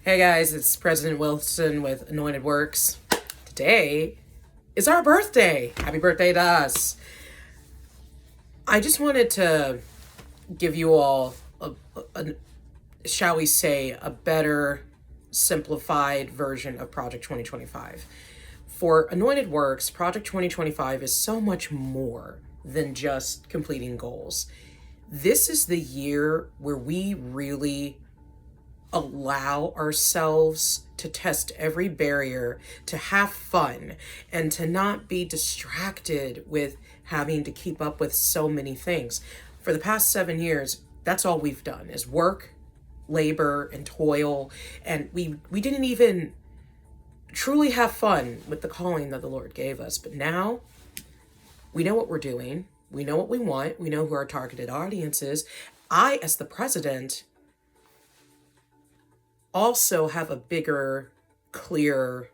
Hey guys, it's President Wilson with Anointed Works. Today is our birthday. Happy birthday to us. I just wanted to give you all a shall we say, a better simplified version of Project 2025. For Anointed Works, Project 2025 is so much more than just completing goals. This is the year where we really allow ourselves to test every barrier, to have fun, and to not be distracted with having to keep up with so many things. For the past 7 years, that's all we've done is work, labor, and toil, and we didn't even truly have fun with the calling that the Lord gave us. But now we know what we're doing. We know what we want. We know who our targeted audience is. I, as the president, also have a bigger, clear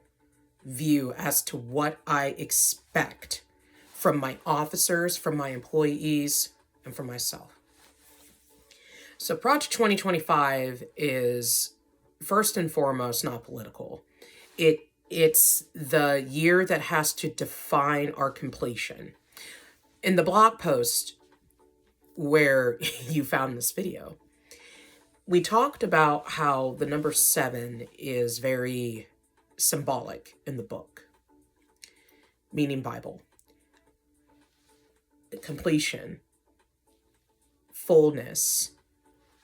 view as to what I expect from my officers, from my employees, and from myself. So Project 2025 is first and foremost not political. It's the year that has to define our completion. In the blog post where you found this video, we talked about how the number 7 is very symbolic in the book, meaning Bible. Completion, fullness,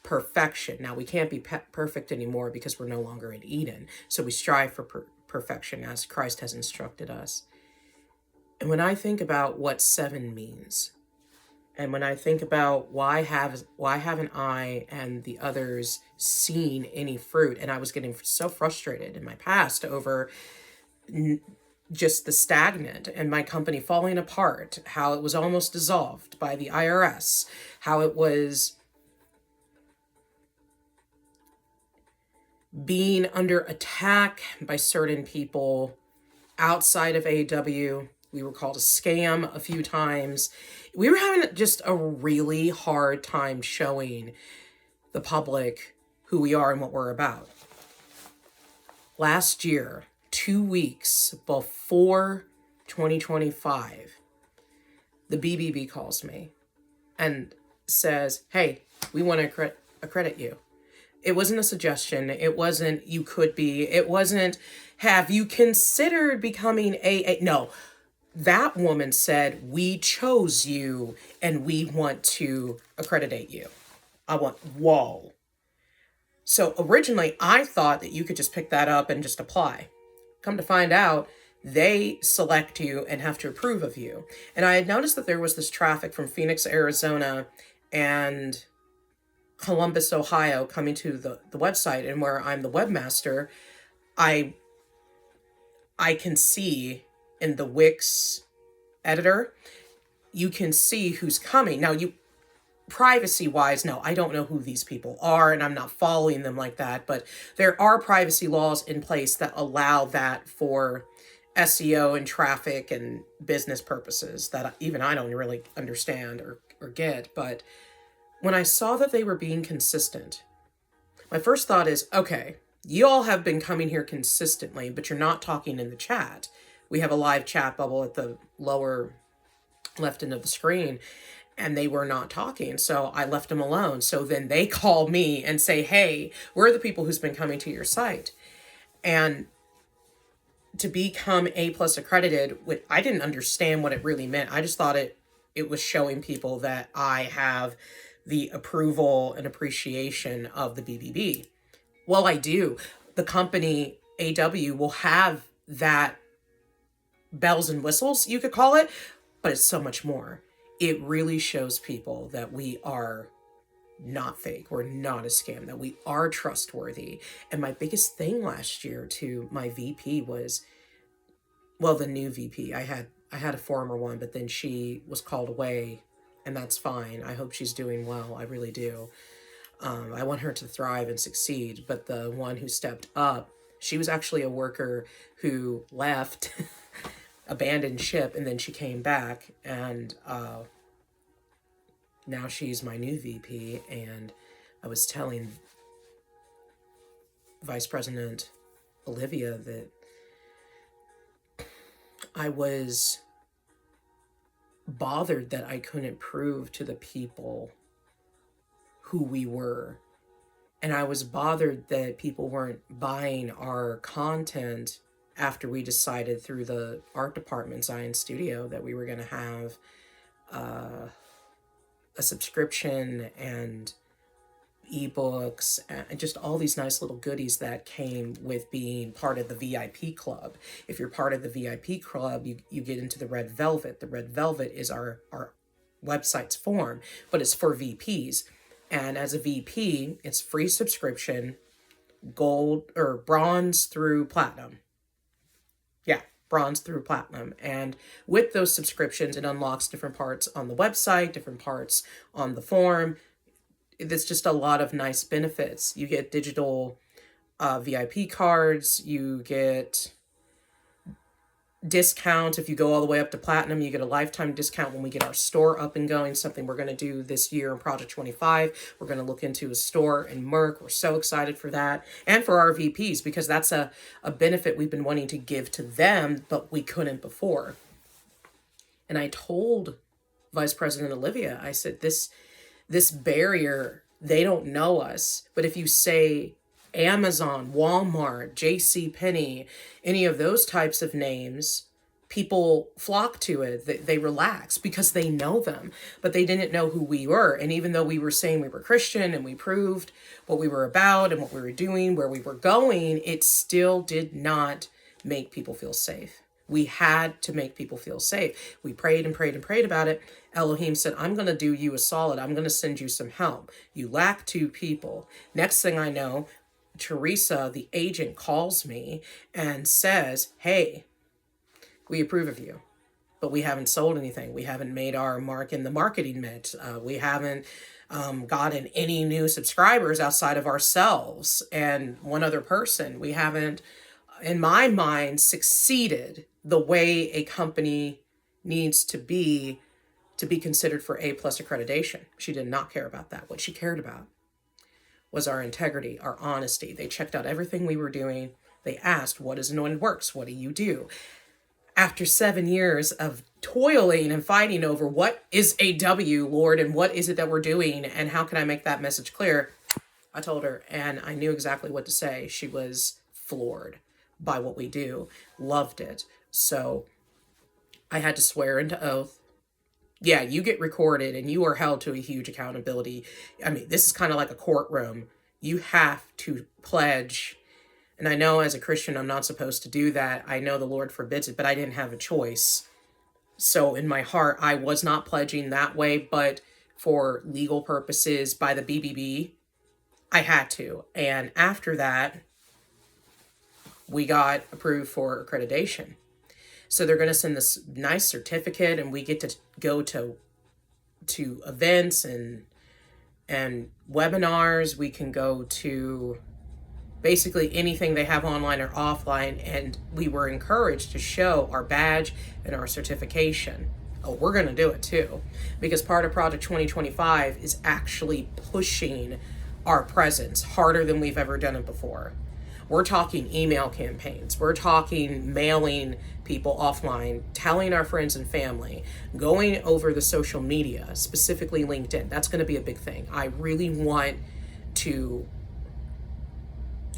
perfection. Now, we can't be perfect anymore because we're no longer in Eden. So we strive for perfection as Christ has instructed us. And when I think about what 7 means, and when I think about why haven't I and the others seen any fruit, and I was getting so frustrated in my past over just the stagnant and my company falling apart, how it was almost dissolved by the IRS, how it was being under attack by certain people outside of AW. We were called a scam a few times. We were having just a really hard time showing the public who we are and what we're about. Last year, 2 weeks before 2025, the BBB calls me and says, hey, we want to accredit you. It wasn't a suggestion. It wasn't you could be. It wasn't have you considered becoming a no. That woman said, we chose you and we want to accreditate you. I went, whoa. So originally I thought that you could just pick that up and just apply. Come to find out, they select you and have to approve of you. And I had noticed that there was this traffic from Phoenix, Arizona and Columbus, Ohio coming to the website, and where I'm the webmaster, I can see in the Wix editor, you can see who's coming. Now, privacy wise, no, I don't know who these people are and I'm not following them like that, but there are privacy laws in place that allow that for SEO and traffic and business purposes that even I don't really understand or get. But when I saw that they were being consistent, my first thought is, okay, you all have been coming here consistently, but you're not talking in the chat. We have a live chat bubble at the lower left end of the screen, and they were not talking. So I left them alone. So then they call me and say, hey, we're the people who's been coming to your site. And to become A+ accredited, I didn't understand what it really meant. I just thought it was showing people that I have the approval and appreciation of the BBB. Well, I do. The company AW will have that bells and whistles, you could call it, but it's so much more. It really shows people that we are not fake. We're not a scam, that we are trustworthy. And my biggest thing last year to my VP was, well, the new VP. I had a former one, but then she was called away, and that's fine. I hope she's doing well. I really do. I want her to thrive and succeed. But the one who stepped up, she was actually a worker who left, abandoned ship, and then she came back, and now she's my new VP. And I was telling Vice President Olivia that I was bothered that I couldn't prove to the people who we were. And I was bothered that people weren't buying our content after we decided through the art department, Zion Studio, that we were going to have a subscription and ebooks and just all these nice little goodies that came with being part of the VIP club. If you're part of the VIP club, you get into the Red Velvet. The Red Velvet is our website's form, but it's for VPs. And as a VP, it's free subscription, gold or bronze through platinum. Yeah, bronze through platinum. And with those subscriptions, it unlocks different parts on the website, different parts on the form. There's just a lot of nice benefits. You get digital VIP cards. You get discounts. If you go all the way up to platinum, you get a lifetime discount when we get our store up and going, something we're going to do this year in Project 25. We're going to look into a store in Merck. We're so excited for that. And for our VPs, because that's a benefit we've been wanting to give to them, but we couldn't before. And I told Vice President Olivia, I said, this barrier, they don't know us. But if you say Amazon, Walmart, JCPenney, any of those types of names, people flock to it. They relax because they know them, but they didn't know who we were. And even though we were saying we were Christian and we proved what we were about and what we were doing, where we were going, it still did not make people feel safe. We had to make people feel safe. We prayed and prayed and prayed about it. Elohim said, I'm going to do you a solid. I'm going to send you some help. You lack 2 people. Next thing I know, Teresa, the agent, calls me and says, hey, we approve of you, but we haven't sold anything. We haven't made our mark in the marketing mix. We haven't gotten any new subscribers outside of ourselves and one other person. We haven't, in my mind, succeeded the way a company needs to be considered for A+ accreditation. She did not care about that. What she cared about was our integrity, our honesty. They checked out everything we were doing. They asked, what is Anointed Works? What do you do? After 7 years of toiling and fighting over what is AW, Lord, and what is it that we're doing, and how can I make that message clear, I told her, and I knew exactly what to say. She was floored by what we do, loved it. So I had to swear into oath. Yeah, you get recorded and you are held to a huge accountability. I mean, this is kind of like a courtroom. You have to pledge. And I know as a Christian, I'm not supposed to do that. I know the Lord forbids it, but I didn't have a choice. So in my heart, I was not pledging that way, but for legal purposes by the BBB, I had to. And after that, we got approved for accreditation. So they're going to send this nice certificate, and we get to go to events and webinars. We can go to basically anything they have online or offline, and we were encouraged to show our badge and our certification. Oh, we're going to do it too, because part of Project 2025 is actually pushing our presence harder than we've ever done it before. We're talking email campaigns. We're talking mailing people offline, telling our friends and family, going over the social media, specifically LinkedIn. That's going to be a big thing. I really want to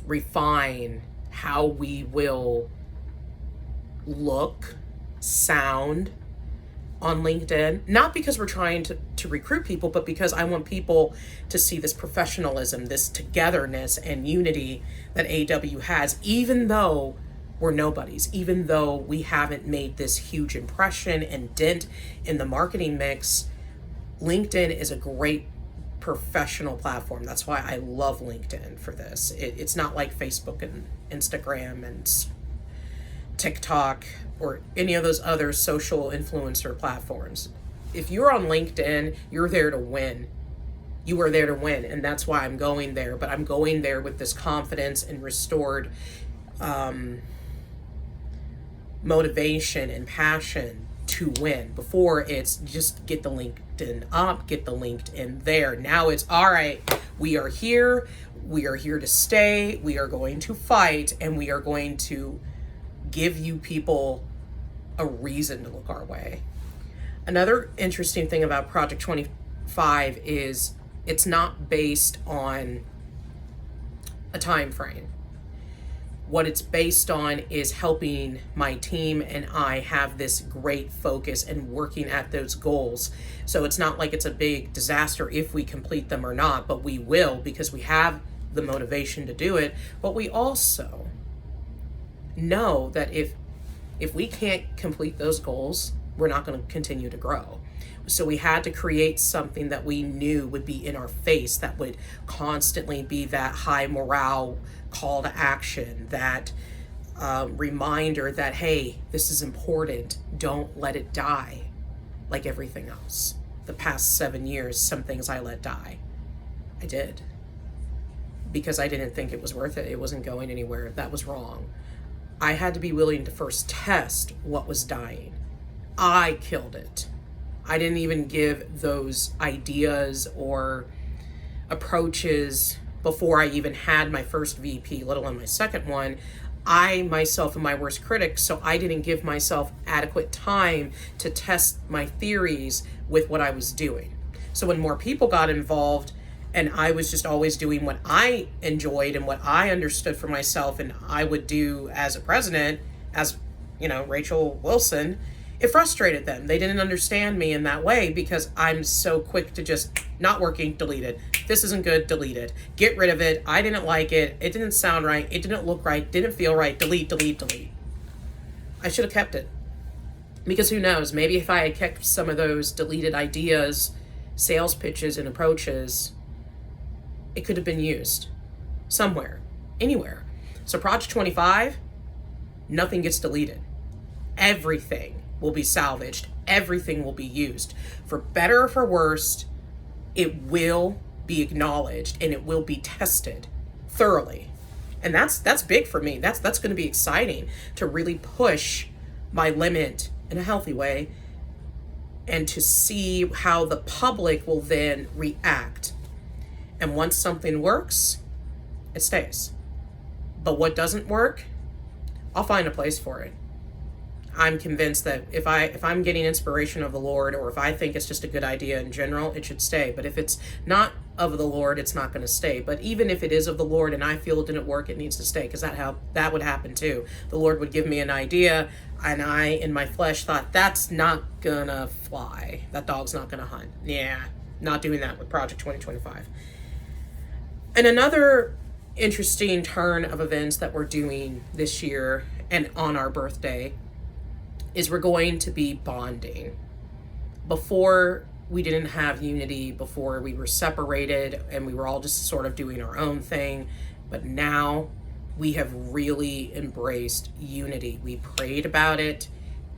refine how we will look, sound on LinkedIn, not because we're trying to recruit people, but because I want people to see this professionalism, this togetherness and unity that AW has, even though we're nobodies, even though we haven't made this huge impression and dent in the marketing mix. LinkedIn is a great professional platform. That's why I love LinkedIn for this. It's not like Facebook and Instagram and TikTok or any of those other social influencer platforms. If you're on LinkedIn, you're there to win. You are there to win, and that's why I'm going there. But I'm going there with this confidence and restored motivation and passion to win. Before, it's just get the LinkedIn up, get the LinkedIn there. Now it's, all right, we are here to stay, we are going to fight, and we are going to give you people a reason to look our way. Another interesting thing about Project 25 is it's not based on a time frame. What it's based on is helping my team and I have this great focus and working at those goals. So it's not like it's a big disaster if we complete them or not, but we will, because we have the motivation to do it. But we also know that if we can't complete those goals, we're not going to continue to grow. So we had to create something that we knew would be in our face, that would constantly be that high morale call to action, that reminder that, hey, this is important. Don't let it die like everything else. The past 7 years, some things I let die. I did. Because I didn't think it was worth it. It wasn't going anywhere. That was wrong. I had to be willing to first test what was dying. I killed it. I didn't even give those ideas or approaches before I even had my first VP, let alone my second one. I myself am my worst critic, so I didn't give myself adequate time to test my theories with what I was doing. So when more people got involved and I was just always doing what I enjoyed and what I understood for myself and I would do as a president, as, Rachel Wilson, it frustrated them. They didn't understand me in that way because I'm so quick to just not working, delete it. This isn't good, delete it. Get rid of it. I didn't like it. It didn't sound right. It didn't look right. Didn't feel right. Delete, delete, delete. I should have kept it. Because who knows, maybe if I had kept some of those deleted ideas, sales pitches, and approaches, it could have been used somewhere, anywhere. So Project 25, nothing gets deleted. Everything will be salvaged. Everything will be used. For better or for worse, it will be acknowledged and it will be tested thoroughly. And that's big for me. That's going to be exciting to really push my limit in a healthy way and to see how the public will then react. And once something works, it stays. But what doesn't work, I'll find a place for it. I'm convinced that if I'm getting inspiration of the Lord, or if I think it's just a good idea in general, it should stay. But if it's not of the Lord, it's not going to stay. But even if it is of the Lord and I feel it didn't work, it needs to stay, because that would happen too. The Lord would give me an idea and I, in my flesh, thought, that's not gonna fly. That dog's not gonna hunt. Yeah, not doing that with Project 2025. And another interesting turn of events that we're doing this year and on our birthday is we're going to be bonding. Before, we didn't have unity. Before, we were separated and we were all just sort of doing our own thing. But now we have really embraced unity. We prayed about it.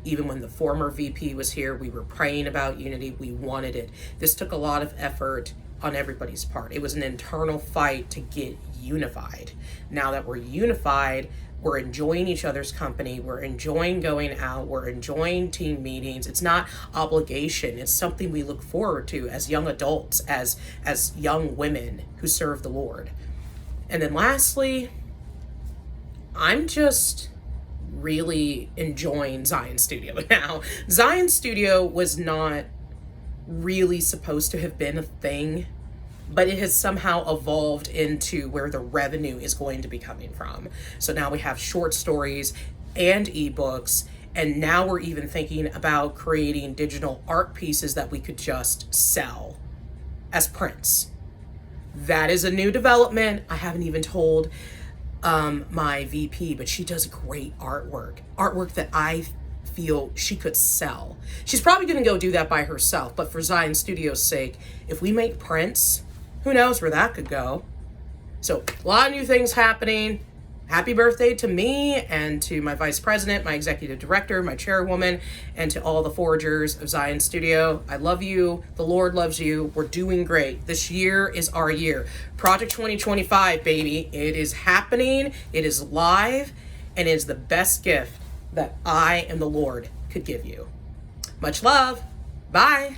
Even when the former VP was here, we were praying about unity. We wanted it. This took a lot of effort on everybody's part. It was an internal fight to get unified. Now that we're unified, we're enjoying each other's company. We're enjoying going out. We're enjoying team meetings. It's not obligation. It's something we look forward to as young adults, as young women who serve the Lord. And then lastly, I'm just really enjoying Zion Studio now. Zion Studio was not really supposed to have been a thing, but it has somehow evolved into where the revenue is going to be coming from. So now we have short stories and ebooks, and now we're even thinking about creating digital art pieces that we could just sell as prints. That is a new development. I haven't even told my VP, but she does great artwork that I feel she could sell. She's probably going to go do that by herself, but for Zion Studio's sake, if we make prints, who knows where that could go. So a lot of new things happening. Happy birthday to me and to my vice president, my executive director, my chairwoman, and to all the foragers of Zion Studio. I love you. The Lord loves you. We're doing great. This year is our year. Project 2025, baby. It is happening. It is live. And it is the best gift that I and the Lord could give you. Much love. Bye.